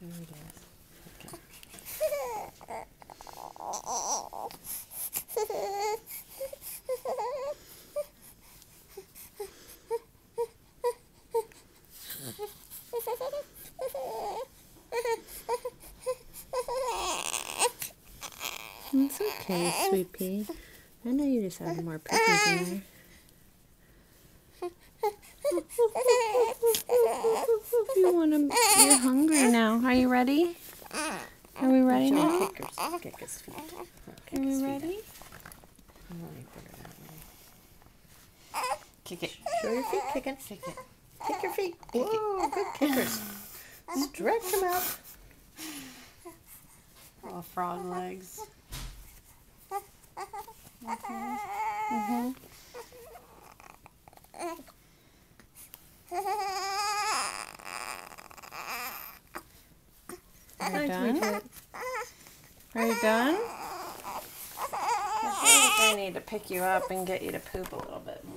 There it is. Okay. It's okay, Sweet Pea. I know you just have more puppies in there. You're hungry now. Are you ready? Are we ready now? Kick his feet. Are we ready? Kick it. Show your feet kicking. Kick it. Kick your feet. Whoa, good kickers. Stretch them out. Oh, frog legs. Are you done? Are you done? I think I need to pick you up and get you to poop a little bit more.